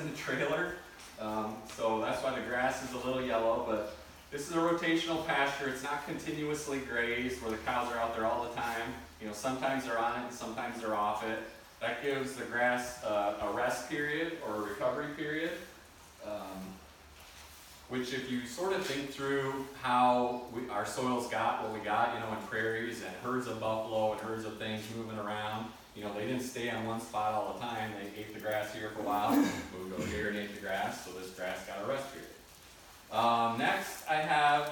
in the trailer, so that's why the grass is a little yellow, but this is a rotational pasture. It's not continuously grazed where the cows are out there all the time. You know, sometimes they're on it and sometimes they're off it. That gives the grass a rest period or a recovery period, which if you sort of think through how our soils got what we got, you know, in prairies and herds of buffalo and herds of things moving around, you know, they didn't stay on one spot all the time. They ate the grass here for a while, moved over here and ate the grass, so this grass got a rest period. Next, I have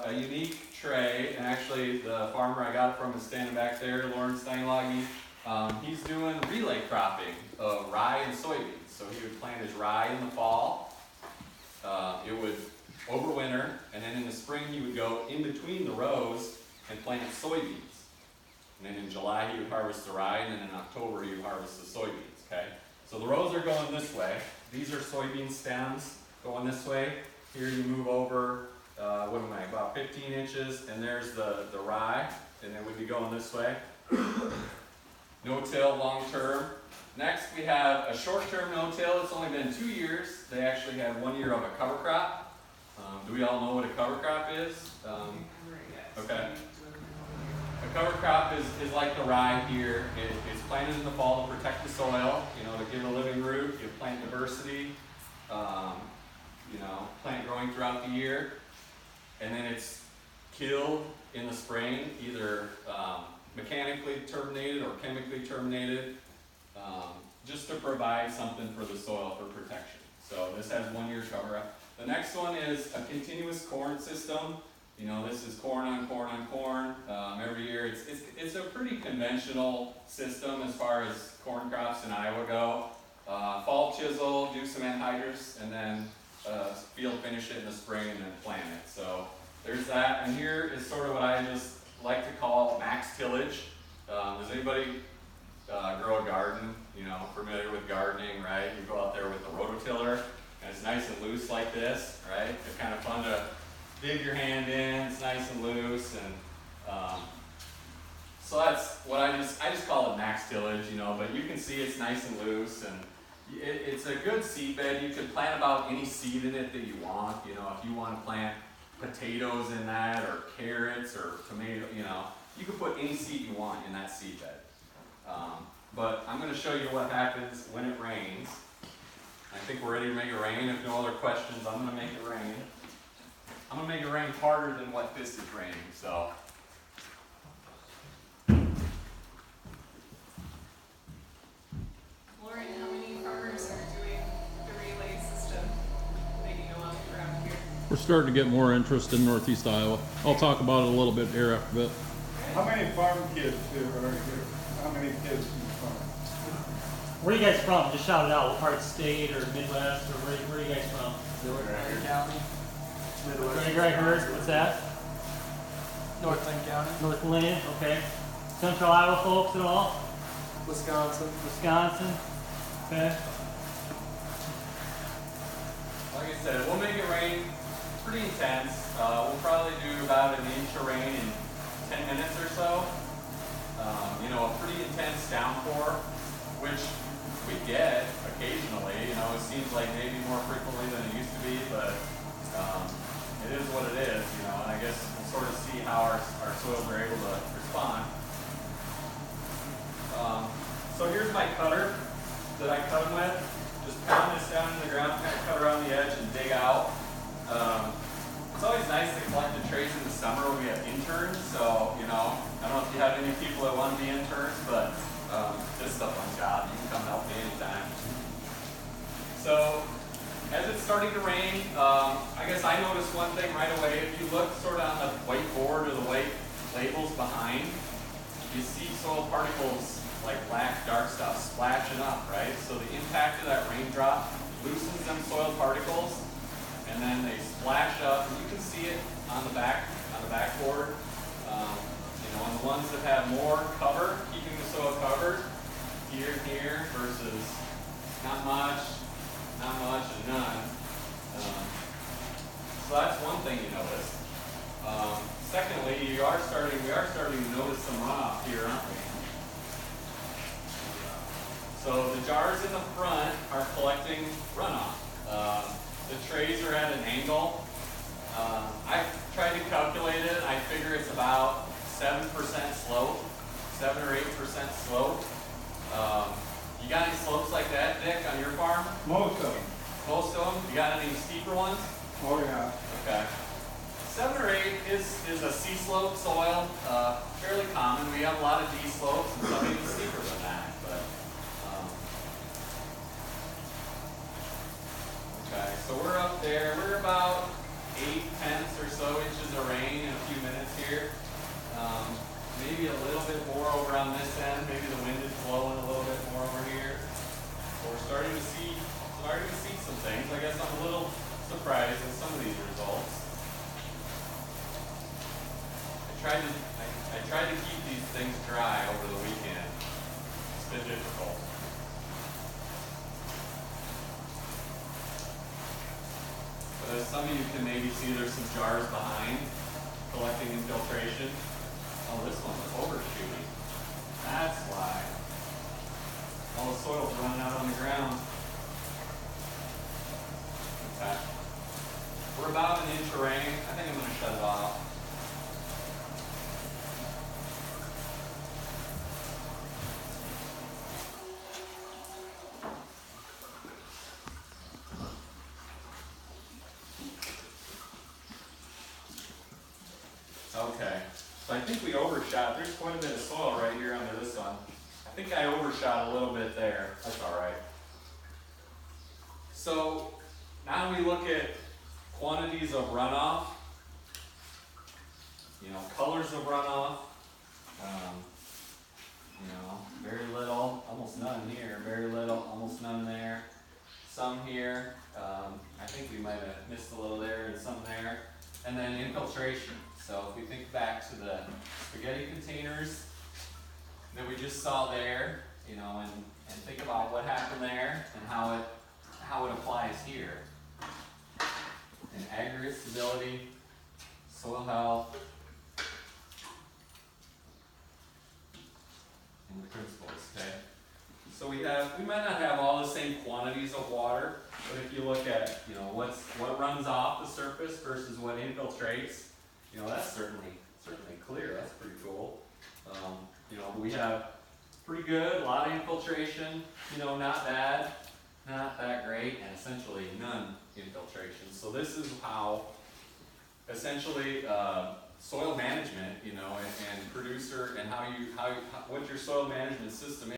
a unique tray, and actually the farmer I got it from is standing back there, Lauren Steinlage. He's doing relay cropping of rye and soybeans. So he would plant his rye in the fall. It would overwinter, and then in the spring he would go in between the rows and plant soybeans. And then in July he would harvest the rye, and then in October he would harvest the soybeans, okay? So the rows are going this way. These are soybean stems going this way. Here you move over, about 15 inches, and there's the rye, and it would be going this way. No-till, long-term. Next we have a short-term no-till. It's only been 2 years. They actually had 1 year of a cover crop. Do we all know what a cover crop is? Okay. A cover crop is like the rye here. It's planted in the fall to protect the soil, you know, to give a living root, give plant diversity, you know, plant growing throughout the year. And then it's killed in the spring, either mechanically terminated or chemically terminated, just to provide something for the soil for protection. So this has 1 year cover up. The next one is a continuous corn system. You know, this is corn on corn on corn every year. It's a pretty conventional system as far as corn crops in Iowa go. Fall chisel, do some anhydrous, and then field finish it in the spring and then plant it. So there's that. And here is sort of what I just like to call max tillage. Does anybody grow a garden? You know, familiar with gardening, right? You go out there with the rototiller, and it's nice and loose like this, right? It's kind of fun to dig your hand in. It's nice and loose, and so that's what I just call it max tillage, you know. But you can see it's nice and loose, and it's a good seed bed. You can plant about any seed in it that you want. You know, if you want to plant potatoes in that, or carrots, or tomato, you know, you can put any seed you want in that seed bed. But I'm going to show you what happens when it rains. I think we're ready to make it rain. If no other questions, I'm going to make it rain. I'm going to make it rain harder than what this is raining. So. Lauren, how many farmers are doing the relay system that you know of around here? We're starting to get more interest in Northeast Iowa. I'll talk about it a little bit here after a bit. How many farm kids here are here? How many kids in the farm? Where are you guys from? Just shout it out. What part of the state or Midwest or where are you guys from? North County. Midwest. Greg heard. What's that? Northland County. Northland. Okay. Central Iowa folks at all? Wisconsin. Wisconsin. Okay. Like I said, we'll make it rain pretty intense. We'll probably do about an inch of rain in 10 minutes or so. You know, a pretty intense downpour, which we get occasionally. You know, it seems like maybe more frequently than it used to be, but it is what it is, you know, and I guess we'll sort of see how our soils are able to respond. So here's my cutter that I cut them with. Just pound this down in the ground, kind of cut around the edge and dig out. It's always nice to collect the trays in the summer when we have interns, so, you know, I don't know if you have any people that want to be interns, but this is a fun job. You can come help me anytime. So, as it's starting to rain, I guess I noticed one thing right away. If you look sort of on the white board or the white labels behind, you see soil particles like black, dark stuff splashing up, right? So the impact of that raindrop loosens them soil particles, and then they splash up, and you can see it on the backboard. You know, on the ones that have more cover, keeping the soil covered, here and here, versus not much, and none. So that's one thing you notice. Secondly, we are starting to notice some runoff here, aren't we? So the jars in the front are collecting runoff. The trays are at an angle. I tried to calculate it. I figure it's about 7% slope, 7 or 8% slope. You got any slopes like that, Dick, on your farm? Most of them. Most of them? You got any steeper ones? Oh, yeah. Okay. 7 or 8 is a C slope soil, fairly common. We have a lot of D slopes and some even steeper than that. But okay, so we're up there. We're about 8/10 or so inches of rain in a few minutes here. Maybe a little bit more over on this end. Maybe the wind is blowing a little bit more over here. So we're starting to see some things. I guess I'm a little surprised with some of these results. I tried to keep these things dry over the weekend. It's been difficult. But as some of you can maybe see, there's some jars behind collecting infiltration. Oh, this one's overshooting. That's why. All the soil's running out on the ground. Okay. We're about 1 inch of rain. I think I'm going to shut it off. Okay, so I think we overshot. There's quite a bit of soil right here under this one. I think I overshot a little bit there. That's all right. So now we look at quantities of runoff, colors of runoff, very little, almost none here, very little, almost none there, some here, I think we might have missed a little there and some there, and then infiltration. So if we think back to the spaghetti containers that we just saw there, and think about what happened there and how it applies here. And aggregate stability, soil health, and the principles, okay? So we might not have all the same quantities of water, but if you look at, what runs off the surface versus what infiltrates, that's certainly clear. That's pretty cool. We have pretty good, a lot of infiltration, not bad, not that great, and essentially none infiltration. So this is how, essentially, soil management, and producer, and what your soil management system is.